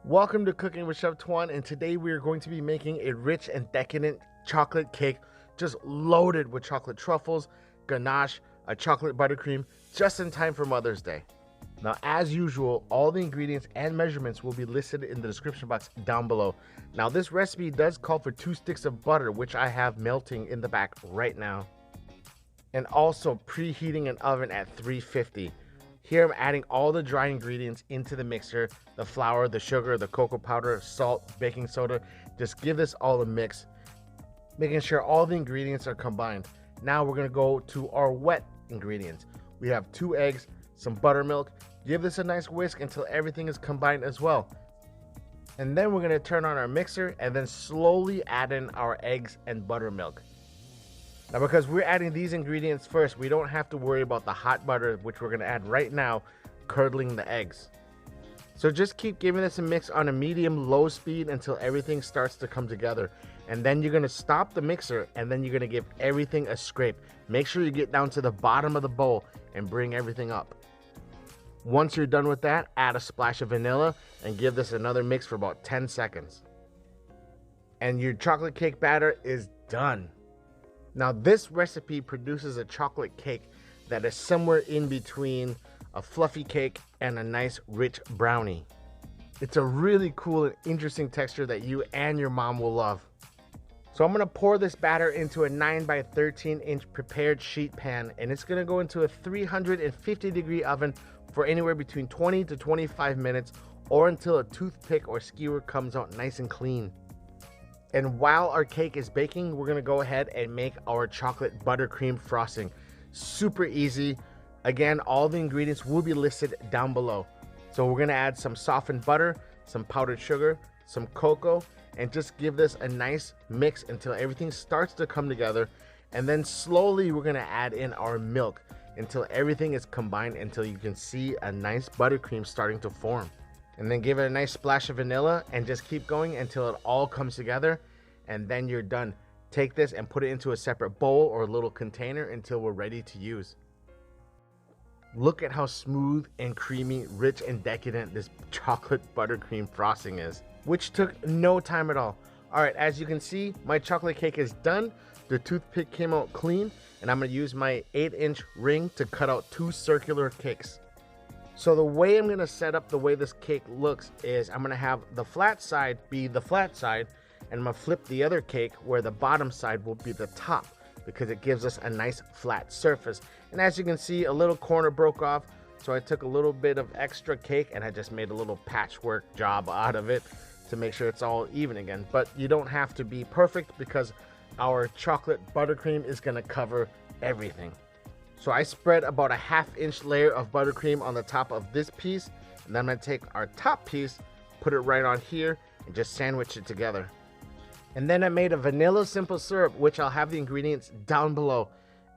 Welcome to Cooking with Chef Tuan, and today we are going to be making a rich and decadent chocolate cake just loaded with chocolate truffles, ganache, a chocolate buttercream, just in time for Mother's Day. Now, as usual, all the ingredients and measurements will be listed in the description box down below. Now, this recipe does call for 2 sticks of butter, which I have melting in the back right now, and also preheating an oven at 350. Here I'm adding all the dry ingredients into the mixer, the flour, the sugar, the cocoa powder, salt, baking soda. Just give this all a mix, making sure all the ingredients are combined. Now we're gonna go to our wet ingredients. We have 2 eggs, some buttermilk. Give this a nice whisk until everything is combined as well. And then we're gonna turn on our mixer and then slowly add in our eggs and buttermilk. Now, because we're adding these ingredients first, we don't have to worry about the hot butter, which we're gonna add right now, curdling the eggs. So just keep giving this a mix on a medium-low speed until everything starts to come together. And then you're gonna stop the mixer and then you're gonna give everything a scrape. Make sure you get down to the bottom of the bowl and bring everything up. Once you're done with that, add a splash of vanilla and give this another mix for about 10 seconds. And your chocolate cake batter is done. Now, this recipe produces a chocolate cake that is somewhere in between a fluffy cake and a nice rich brownie. It's a really cool and interesting texture that you and your mom will love. So I'm gonna pour this batter into a 9 by 13 inch prepared sheet pan, and it's gonna go into a 350-degree oven for anywhere between 20 to 25 minutes, or until a toothpick or skewer comes out nice and clean. And while our cake is baking, we're gonna go ahead and make our chocolate buttercream frosting. Super easy. Again, all the ingredients will be listed down below. So we're gonna add some softened butter, some powdered sugar, some cocoa, and just give this a nice mix until everything starts to come together. And then slowly we're gonna add in our milk until everything is combined, until you can see a nice buttercream starting to form. And then give it a nice splash of vanilla and just keep going until it all comes together, and then you're done. Take this and put it into a separate bowl or a little container until we're ready to use. Look at how smooth and creamy, rich and decadent this chocolate buttercream frosting is, which took no time at all. All right, as you can see, my chocolate cake is done. The toothpick came out clean, and I'm gonna use my 8-inch ring to cut out 2 circular cakes. So the way I'm gonna set up the way this cake looks is I'm gonna have the flat side be the flat side, and I'm gonna flip the other cake where the bottom side will be the top, because it gives us a nice flat surface. And as you can see, a little corner broke off, so I took a little bit of extra cake and I just made a little patchwork job out of it to make sure it's all even again. But you don't have to be perfect, because our chocolate buttercream is gonna cover everything. So I spread about a 1/2-inch layer of buttercream on the top of this piece, and then I'm gonna take our top piece, put it right on here, and just sandwich it together. And then I made a vanilla simple syrup, which I'll have the ingredients down below,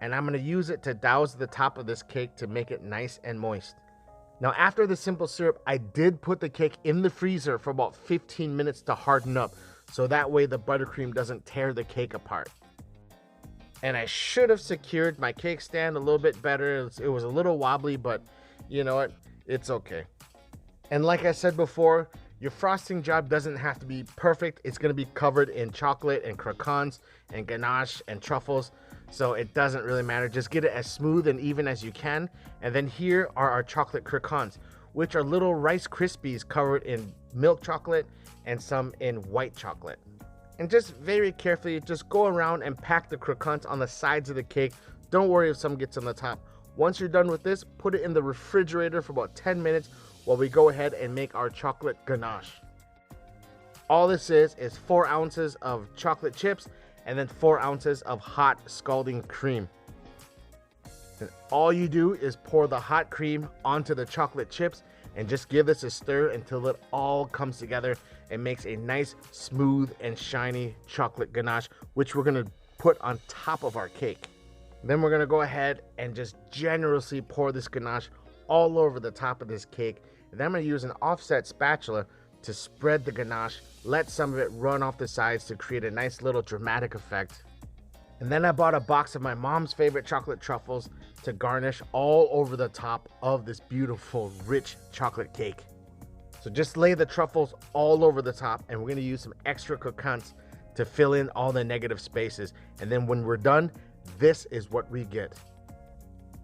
and I'm gonna use it to douse the top of this cake to make it nice and moist. Now, after the simple syrup, I did put the cake in the freezer for about 15 minutes to harden up, so that way the buttercream doesn't tear the cake apart. And I should have secured my cake stand a little bit better. It was a little wobbly, but you know what? It's okay. And like I said before, your frosting job doesn't have to be perfect. It's gonna be covered in chocolate and croquants and ganache and truffles, so it doesn't really matter. Just get it as smooth and even as you can. And then here are our chocolate croquants, which are little Rice Krispies covered in milk chocolate and some in white chocolate. And just very carefully, just go around and pack the croquants on the sides of the cake. Don't worry if some gets on the top. Once you're done with this, put it in the refrigerator for about 10 minutes while we go ahead and make our chocolate ganache. All this is 4 ounces of chocolate chips and then 4 ounces of hot scalding cream. And all you do is pour the hot cream onto the chocolate chips and just give this a stir until it all comes together and makes a nice, smooth, and shiny chocolate ganache, which we're gonna put on top of our cake. Then we're gonna go ahead and just generously pour this ganache all over the top of this cake. And then I'm gonna use an offset spatula to spread the ganache, let some of it run off the sides to create a nice little dramatic effect. And then I bought a box of my mom's favorite chocolate truffles to garnish all over the top of this beautiful, rich chocolate cake. So just lay the truffles all over the top, and we're gonna use some extra croquants to fill in all the negative spaces. And then when we're done, this is what we get.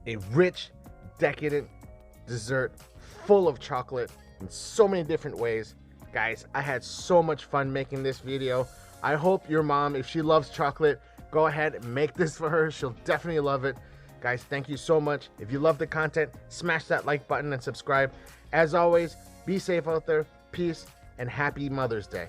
A rich, decadent dessert full of chocolate in so many different ways. Guys, I had so much fun making this video. I hope your mom, if she loves chocolate, go ahead and make this for her. She'll definitely love it. Guys, thank you so much. If you love the content, smash that like button and subscribe. As always, be safe out there. Peace and happy Mother's Day.